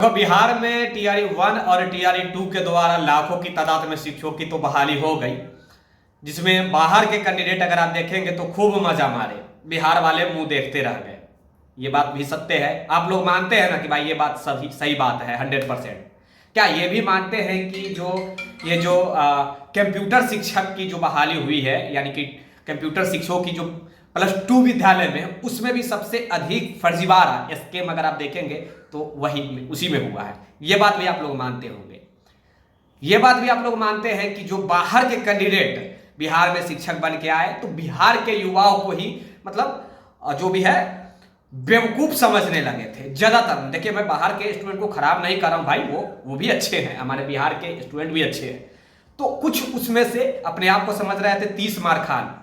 तो बिहार में टीआरई 1 और टीआरई 2 के द्वारा लाखों की तादाद में शिक्षकों की तो बहाली हो गई, जिसमें बाहर के कैंडिडेट अगर आप देखेंगे तो खूब मजा मारे, बिहार वाले मुंह देखते रह गए। ये बात भी सत्य है। आप लोग मानते हैं ना कि भाई ये बात सही बात है 100%। क्या ये भी मानते हैं कि ये जो कंप्यूटर शिक्षक की जो बहाली हुई है, यानी कि कंप्यूटर शिक्षकों की जो +2 विद्यालय में, उसमें भी सबसे अधिक फर्जीवाड़ा स्कैम अगर आप देखेंगे तो वही उसी में हुआ है। ये बात भी आप लोग मानते होंगे। ये बात भी आप लोग मानते हैं कि जो बाहर के कैंडिडेट बिहार में शिक्षक बन के आए तो बिहार के युवाओं को ही मतलब जो भी है बेवकूफ समझने लगे थे ज्यादातर। देखिए, मैं बाहर के स्टूडेंट को खराब नहीं कर रहा हूं भाई, वो भी अच्छे हैं, हमारे बिहार के स्टूडेंट भी अच्छे हैं। तो कुछ उसमें से अपने आप को समझ रहे थे 30 मार खान।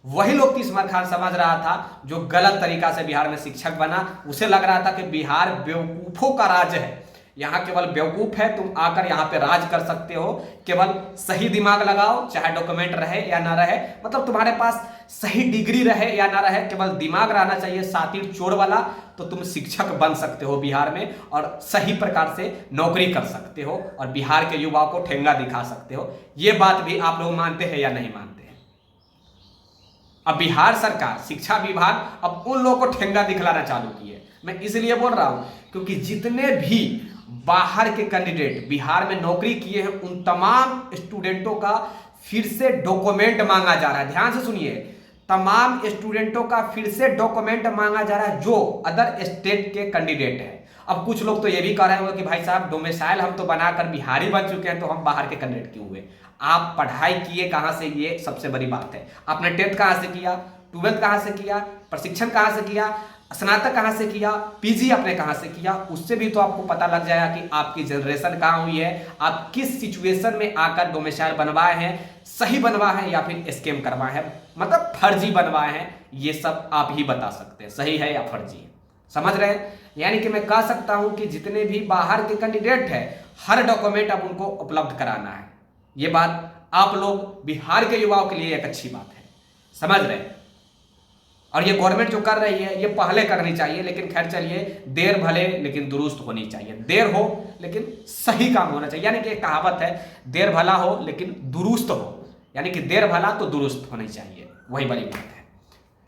वही लोग 30 मार खान समझ रहा था जो गलत तरीका से बिहार में शिक्षक बना। उसे लग रहा था कि बिहार बेवकूफों का राज्य है, यहाँ केवल बेवकूफ है, तुम आकर यहाँ पे राज कर सकते हो, केवल सही दिमाग लगाओ, चाहे डॉक्यूमेंट रहे या ना रहे, मतलब तुम्हारे पास सही डिग्री रहे या ना रहे, केवल दिमाग रहना चाहिए सातिर चोर वाला, तो तुम शिक्षक बन सकते हो बिहार में और सही प्रकार से नौकरी कर सकते हो और बिहार के युवाओं को ठेंगा दिखा सकते हो। ये बात भी आप लोग मानते हैं या नहीं मानते हैं? अब बिहार सरकार शिक्षा विभाग अब उन लोगों को ठेंगा दिखलाना चालू की है। मैं इसलिए बोल रहा हूं क्योंकि जितने भी बाहर के कैंडिडेट बिहार में नौकरी किए हैं उन तमाम स्टूडेंटों का फिर से डॉक्यूमेंट मांगा जा रहा है। ध्यान से सुनिए, तमाम स्टूडेंटों का फिर से डॉक्यूमेंट मांगा जा रहा है जो अदर स्टेट के कैंडिडेट हैं। अब कुछ लोग तो ये भी कह रहे होंगे कि भाई साहब डोमिसाइल हम तो बनाकर बिहारी बन चुके हैं, तो हम बाहर के कैंडिडेट क्यों हुए? आप पढ़ाई किए कहां से, ये सबसे बड़ी बात है। आपने 10th कहां से किया, 12th कहां से किया, प्रशिक्षण कहां से किया, स्नातक कहां से किया, पीजी आपने कहां से किया? उससे भी तो आपको पता लग जाएगा कि आपकी जनरेशन कहां हुई है, आप किस सिचुएशन में आकर डोमिसाइल बनवाए हैं, सही बनवाए हैं या फिर स्कैम करवाए हैं, मतलब फर्जी बनवाए हैं। ये सब आप ही बता सकते हैं सही है या फर्जी है। समझ रहे हैं? यानी कि मैं कह सकता हूं कि जितने भी बाहर के कैंडिडेट हैं हर डॉक्यूमेंट अब उनको उपलब्ध कराना है। ये बात आप लोग बिहार के युवाओं के लिए एक अच्छी बात है, समझ रहे हैं? और ये गवर्नमेंट जो कर रही है ये पहले करनी चाहिए, लेकिन खैर चलिए, देर भले लेकिन दुरुस्त होनी चाहिए। देर हो लेकिन सही काम होना चाहिए, यानी कि एक कहावत है, देर भला हो लेकिन दुरुस्त हो, यानी कि देर भला तो दुरुस्त होनी चाहिए, वही बड़ी बात है।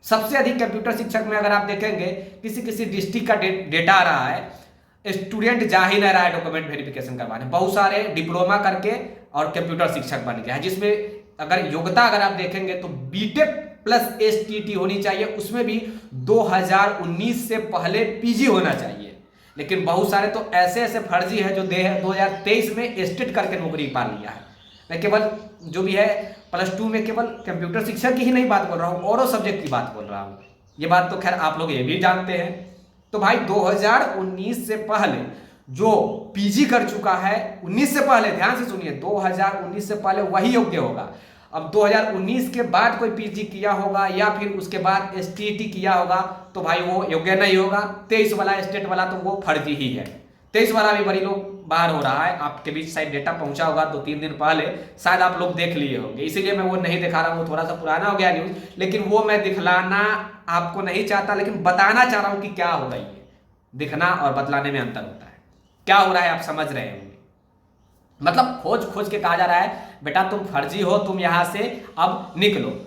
सबसे अधिक कंप्यूटर शिक्षक में अगर आप देखेंगे किसी किसी डिस्ट्रिक्ट का डेटा आ रहा है, स्टूडेंट जा ही नहीं रहा है डॉक्यूमेंट वेरिफिकेशन करवाने। बहुत सारे डिप्लोमा करके और कंप्यूटर शिक्षक बन गया है, जिसमें अगर योग्यता अगर आप देखेंगे तो बीटेक प्लस एसटीटी होनी चाहिए, उसमें भी 2019 से पहले पीजी होना चाहिए। लेकिन बहुत सारे तो ऐसे ऐसे फर्जी है जो 2023 में स्टेट करके नौकरी पा लिया है। मैं केवल जो भी है +2 में केवल कंप्यूटर शिक्षक की ही नहीं बात बोल रहा हूँ, औरों सब्जेक्ट की बात बोल रहा हूँ। ये बात तो खैर आप लोग ये भी जानते हैं। तो भाई 2019 से पहले जो पीजी कर चुका है, 19 से पहले, ध्यान से सुनिए, 2019 से पहले वही योग्य होगा। अब 2019 के बाद कोई पीजी किया होगा या फिर उसके बाद एसटीटी किया होगा तो भाई वो योग्य नहीं होगा। 23 वाला स्टेट वाला तो वो फर्जी ही है। 23 वाला भी बड़ी लोग बाहर हो रहा है, आपके बीच शायद डेटा पहुंचा होगा 2-3 दिन पहले, शायद आप लोग देख लिए होंगे, इसीलिए मैं वो नहीं दिखा रहा हूँ, वो थोड़ा सा पुराना हो गया न्यूज, लेकिन वो मैं दिखलाना आपको नहीं चाहता, लेकिन बताना चाह रहा हूँ कि क्या हो रही है। दिखना और बतलाने में अंतर होता है। क्या हो रहा है आप समझ रहे होंगे। मतलब खोज खोज के कहा जा रहा है बेटा तुम फर्जी हो, तुम यहां से अब निकलो।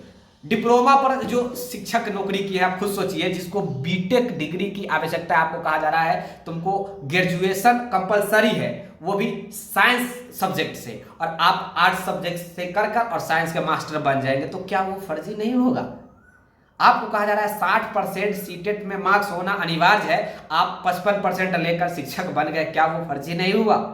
डिप्लोमा पर जो शिक्षक नौकरी की है आप खुद सोचिए, जिसको बीटेक डिग्री की आवश्यकता है, आपको कहा जा रहा है तुमको ग्रेजुएशन कंपलसरी है, वो भी साइंस सब्जेक्ट से, और आप आर्ट्स सब्जेक्ट से कर और साइंस के मास्टर बन जाएंगे, तो क्या वो फर्जी नहीं होगा? आपको कहा जा रहा है 60% सीटेट में मार्क्स होना अनिवार्य है, आप 55% लेकर शिक्षक बन गए, क्या वो फर्जी नहीं हुआ?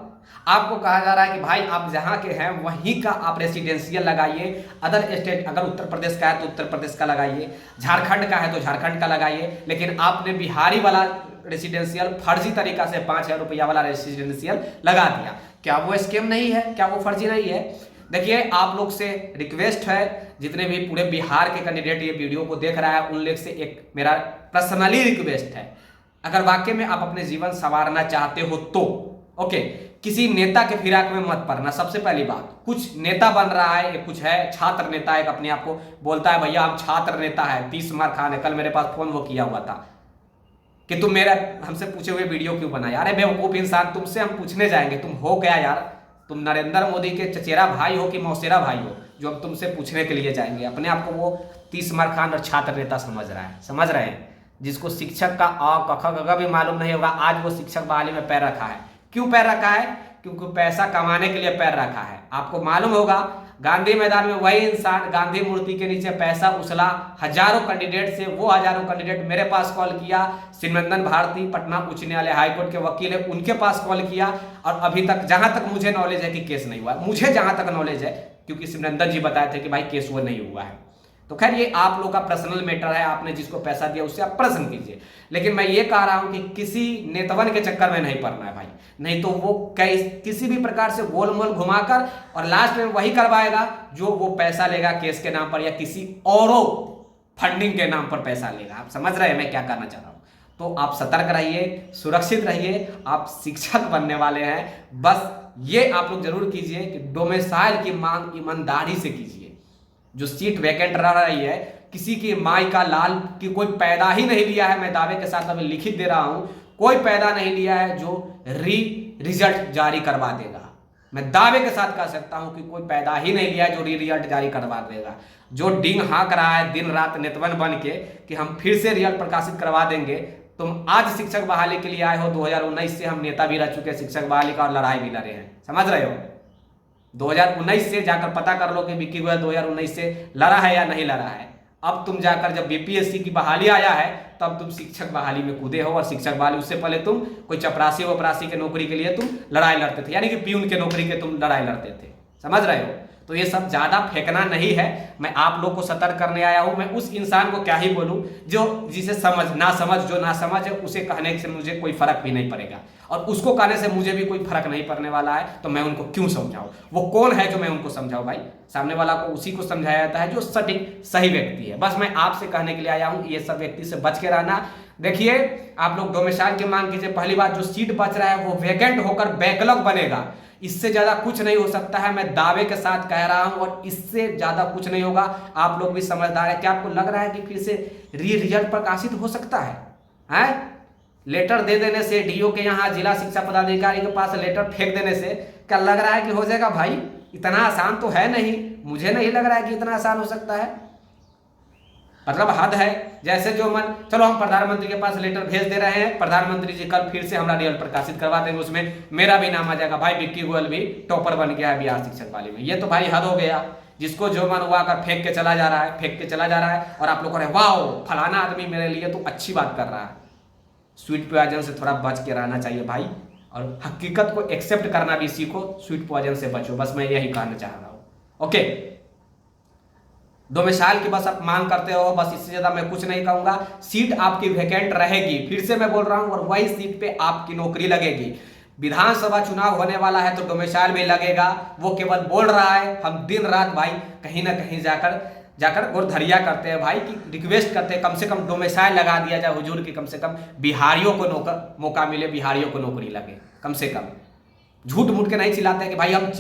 आपको कहा जा रहा है कि भाई आप जहां के हैं वहीं का आप रेसिडेंशियल लगाइए, अदर स्टेट अगर उत्तर प्रदेश का है तो उत्तर प्रदेश का लगाइए, झारखंड का है तो झारखंड का लगाइए, लेकिन आपने बिहारी वाला रेसिडेंशियल फर्जी तरीका से 5,000 रुपया वाला रेसिडेंशियल लगा दिया। क्या वो स्कैम नहीं है? क्या वो फर्जी नहीं है? देखिए, आप लोग से रिक्वेस्ट है, जितने भी पूरे बिहार के कैंडिडेट ये वीडियो को देख रहा है उन लोग से एक मेरा पर्सनली रिक्वेस्ट है, अगर वाकई में आप अपने जीवन संवारना चाहते हो तो ओके, किसी नेता के फिराक में मत पड़ना। सबसे पहली बात, कुछ नेता बन रहा है, कुछ है छात्र नेता, एक अपने आप को बोलता है भैया हम छात्र नेता है, 30 मार खान है, कल मेरे पास फोन वो किया हुआ था, कि तुम मेरा हमसे पूछे हुए वीडियो क्यों बनाया। अरे बेवकूफ इंसान, तुमसे हम पूछने जाएंगे, तुम हो क्या यार? तुम नरेंद्र मोदी के चचेरा भाई हो कि मौसेरा भाई हो जो हम तुमसे पूछने के लिए जाएंगे? अपने आप को वो 30 मार खान और छात्र नेता समझ रहा है, समझ रहे हैं? जिसको शिक्षक का अ क ख ग घ भी मालूम नहीं होगा, आज वो शिक्षक बहाली में पैर रखा है। क्यों पैर रखा है? क्योंकि पैसा कमाने के लिए पैर रखा है। आपको मालूम होगा गांधी मैदान में वही इंसान गांधी मूर्ति के नीचे पैसा उछला, हजारों कैंडिडेट से, वो हजारों कैंडिडेट मेरे पास कॉल किया, सिमरन भारती पटना उच्च न्यायालय हाईकोर्ट के वकील है उनके पास कॉल किया, और अभी तक जहां तक मुझे नॉलेज है कि केस नहीं हुआ। मुझे जहां तक नॉलेज है, क्योंकि सिमरन जी बताए थे कि भाई केस वो नहीं हुआ है। तो खैर ये आप लोग का पर्सनल मैटर है, आपने जिसको पैसा दिया उससे आप प्रश्न कीजिए, लेकिन मैं ये कह रहा हूं कि किसी नेतवन के चक्कर में नहीं पड़ना है भाई, नहीं तो वो किसी भी प्रकार से गोल मोल घुमाकर और लास्ट में वही करवाएगा जो वो पैसा लेगा केस के नाम पर या किसी औरों फंडिंग के नाम पर पैसा लेगा। आप समझ रहे हैं मैं क्या करना चाह रहा हूं? तो आप सतर्क रहिए, सुरक्षित रहिए, आप शिक्षक बनने वाले हैं। बस ये आप लोग जरूर कीजिए कि डोमिसाइल की मांग ईमानदारी से कीजिए। जो सीट वैकेंट रह रही है, किसी की माई का लाल की कोई पैदा ही नहीं लिया है, मैं दावे के साथ अभी लिखित दे रहा हूं, कोई पैदा नहीं लिया है जो रिजल्ट जारी करवा देगा। मैं दावे के साथ कह सकता हूं कि कोई पैदा ही नहीं लिया है जो रिजल्ट जारी करवा देगा। जो डिंग हाँक रहा है दिन रात नेतवन बन के कि हम फिर से रिजल्ट प्रकाशित करवा देंगे, तुम आज शिक्षक बहाली के लिए आए हो, 2019 से हम नेता भी रह चुके हैं शिक्षक बहाली का और लड़ाई भी लड़े हैं, समझ रहे हो? 2019 से जाकर पता कर लो कि विक्की गोयल 2019 से लड़ा है या नहीं लड़ा है। अब तुम जाकर जब बीपीएससी की बहाली आया है तब तुम शिक्षक बहाली में कूदे हो, और शिक्षक बहाली उससे पहले तुम कोई चपरासी वपरासी के नौकरी के लिए तुम लड़ाई लड़ते थे, यानी कि प्यून के नौकरी के तुम लड़ाई लड़ते थे, समझ रहे हो? तो ये सब ज्यादा फेंकना नहीं है, मैं आप लोग को सतर्क करने आया हूं। मैं उस इंसान को क्या ही बोलूं जो जिसे जो ना समझ है, उसे कहने से मुझे कोई फर्क भी नहीं पड़ेगा, और उसको कहने से मुझे भी कोई फर्क नहीं पड़ने वाला है। तो मैं उनको क्यों समझाऊं? वो कौन है जो मैं उनको समझाऊं? भाई सामने वाला को उसी को समझाया जाता है जो सटीक सही व्यक्ति है। बस मैं आपसे कहने के लिए आया हूं, ये सब व्यक्ति से बच के रहना। देखिए आप लोग डोमिसाइल की मांग कीजिए। पहली बात, जो सीट बच रहा है वो वैकेंट होकर बैकलॉग बनेगा, इससे ज्यादा कुछ नहीं हो सकता है, मैं दावे के साथ कह रहा हूं, और इससे ज्यादा कुछ नहीं होगा। आप लोग भी समझदार है। क्या आपको लग रहा है कि फिर से रिजल्ट प्रकाशित हो सकता है? हैं? लेटर दे देने से, डीओ के यहाँ जिला शिक्षा पदाधिकारी के पास लेटर फेंक देने से क्या लग रहा है कि हो जाएगा? भाई इतना आसान तो है नहीं, मुझे नहीं लग रहा है कि इतना आसान हो सकता है। मतलब हद है। जैसे जो मन, चलो हम प्रधानमंत्री के पास लेटर भेज दे रहे हैं, प्रधानमंत्री जी कल फिर से हमारा रिजल्ट प्रकाशित करवा देंगे, उसमें मेरा भी नाम आ जाएगा, भाई विक्की गोयल भी टॉपर बन गया है बिहार शिक्षक वाले में। ये तो भाई हद हो गया। जिसको जो मन हुआ कर फेंक के चला जा रहा है, फेंक के चला जा रहा है, और आप लोग कह रहे हैं वाह फलाना आदमी मेरे लिए तो अच्छी बात कर रहा है। स्वीट पॉइजन से थोड़ा बच के रहना चाहिए भाई, और हकीकत को एक्सेप्ट करना भी सीखो, स्वीट पॉइजन से बचो। बस मैं यही कहना चाह रहा हूं। ओके, डोमिसाइल की बस आप मांग करते हो, बस इससे ज्यादा मैं कुछ नहीं कहूंगा। सीट आपकी वैकेंट रहेगी, फिर से मैं बोल रहा हूं, और वही सीट पे आपकी नौकरी लगेगी। विधानसभा चुनाव होने वाला है तो डोमिसाइल में लगेगा। वो केवल बोल रहा है, हम दिन रात भाई कहीं ना कहीं जाकर गोरधरिया करते हैं भाई, कि रिक्वेस्ट करते हैं कम से कम डोमिसाइल लगा दिया जाए हुजूर की, कम से कम बिहारियों को मौका मिले, बिहारियों को नौकरी लगे कम से कम। झूठ मूठ के नहीं चिल्लाते हैं कि भाई हम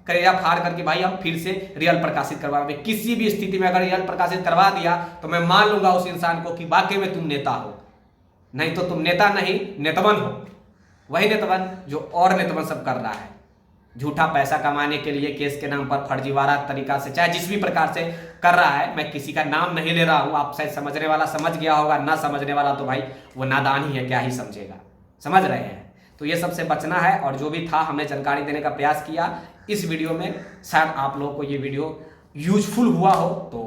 करेजा फाड़ करके भाई हम फिर से रिजल्ट प्रकाशित करवाएंगे। किसी भी स्थिति में अगर रिजल्ट प्रकाशित करवा दिया तो मैं मान लूंगा उस इंसान को कि वाकई में तुम नेता हो, नहीं तो तुम नेता नहीं नेतवन हो। वही नेतवन जो और नेतवन सब कर रहा है, झूठा पैसा कमाने के लिए केस के नाम पर फर्जीवाड़ा तरीका से, चाहे जिस भी प्रकार से कर रहा है। मैं किसी का नाम नहीं ले रहा हूं, आप शायद समझने वाला समझ गया होगा, ना समझने वाला तो भाई वो नादान ही है, क्या ही समझेगा। समझ रहे हैं? तो ये सबसे बचना है, और जो भी था हमने जानकारी देने का प्रयास किया इस वीडियो में। शायद आप लोगों को ये वीडियो यूजफुल हुआ हो तो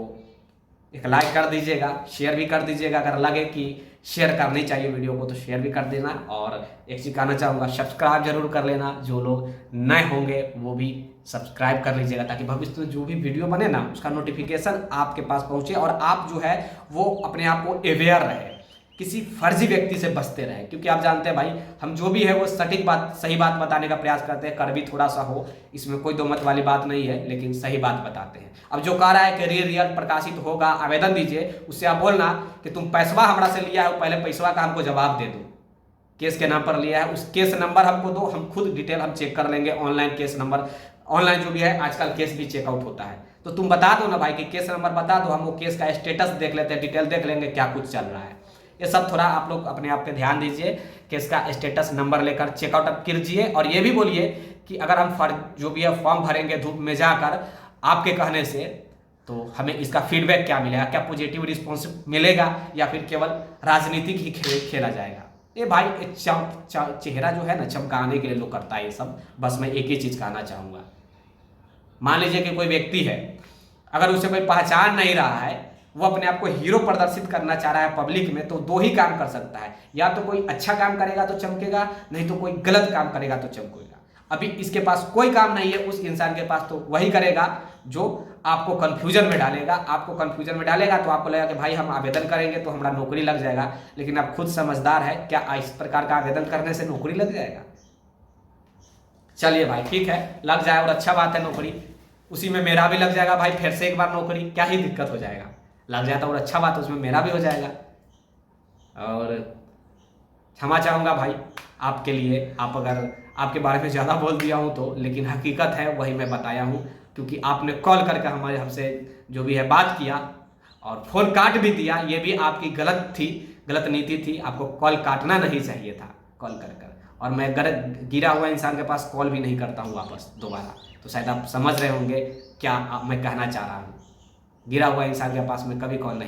एक लाइक कर दीजिएगा, शेयर भी कर दीजिएगा। अगर लगे कि शेयर करनी चाहिए वीडियो को तो शेयर भी कर देना। और एक चीज़ कहना चाहूँगा, सब्सक्राइब जरूर कर लेना। जो लोग नए होंगे वो भी सब्सक्राइब कर लीजिएगा, ताकि भविष्य में जो भी वीडियो बने ना उसका नोटिफिकेशन आपके पास पहुँचे, और आप जो है वो अपने आप को अवेयर रहे, किसी फर्जी व्यक्ति से बचते रहे। क्योंकि आप जानते हैं भाई, हम जो भी है वो सटीक बात, सही बात बताने का प्रयास करते हैं, कर भी थोड़ा सा हो, इसमें कोई दो मत वाली बात नहीं है, लेकिन सही बात बताते हैं। अब जो कह रहा है कि रिजल्ट प्रकाशित होगा, आवेदन दीजिए, उससे आप बोलना कि तुम पैसवा हमरा से लिया है, पहले पैसवा का हमको जवाब दे दो। केस के नाम पर लिया है, उस केस नंबर हमको दो, हम खुद डिटेल हम चेक कर लेंगे। ऑनलाइन केस नंबर, ऑनलाइन जो भी है आजकल केस भी चेकआउट होता है, तो तुम बता दो ना भाई कि केस नंबर बता दो, हम वो केस का स्टेटस देख लेते हैं, डिटेल देख लेंगे क्या कुछ चल रहा है। ये सब थोड़ा आप लोग अपने आप पे ध्यान दीजिए कि इसका स्टेटस नंबर लेकर चेकआउट कीजिए। और ये भी बोलिए कि अगर हम जो भी है फॉर्म भरेंगे धूप में जाकर आपके कहने से, तो हमें इसका फीडबैक क्या मिलेगा, क्या पॉजिटिव रिस्पॉन्स मिलेगा या फिर केवल राजनीतिक ही खेला जाएगा। ये भाई चेहरा जो है ना चमकाने के लिए लोग करता है ये सब। बस मैं एक ही चीज़ कहना चाहूँगा, मान लीजिए कि कोई व्यक्ति है, अगर उसे कोई पहचान नहीं रहा है, वो अपने आप को हीरो प्रदर्शित करना चाह रहा है पब्लिक में, तो दो ही काम कर सकता है, या तो कोई अच्छा काम करेगा तो चमकेगा, नहीं तो कोई गलत काम करेगा तो चमकेगा। अभी इसके पास कोई काम नहीं है उस इंसान के पास, तो वही करेगा जो आपको कंफ्यूजन में डालेगा। आपको कंफ्यूजन में डालेगा तो आपको लगेगा कि भाई हम आवेदन करेंगे तो हमारा नौकरी लग जाएगा, लेकिन आप खुद समझदार है, क्या इस प्रकार का आवेदन करने से नौकरी लग जाएगा? चलिए भाई ठीक है, लग जाए और अच्छा बात है नौकरी, उसी में मेरा भी लग जाएगा भाई, फिर से एक बार नौकरी, क्या ही दिक्कत हो जाएगा। लग जाता और अच्छा बात, उसमें मेरा भी हो जाएगा। और क्षमा चाहूँगा भाई आपके लिए, आप अगर आपके बारे में ज़्यादा बोल दिया हूँ तो, लेकिन हकीकत है वही मैं बताया हूँ, क्योंकि आपने कॉल करके हमसे जो भी है बात किया और फ़ोन काट भी दिया, ये भी आपकी गलत नीति थी। आपको कॉल काटना नहीं चाहिए था कॉल कर। और मैं गिरा हुआ इंसान के पास कॉल भी नहीं करता हूँ वापस दोबारा। तो शायद आप समझ रहे होंगे क्या मैं कहना चाह रहा हूँ। गिरा हुआ इंसान के पास मैं कभी कॉल नहीं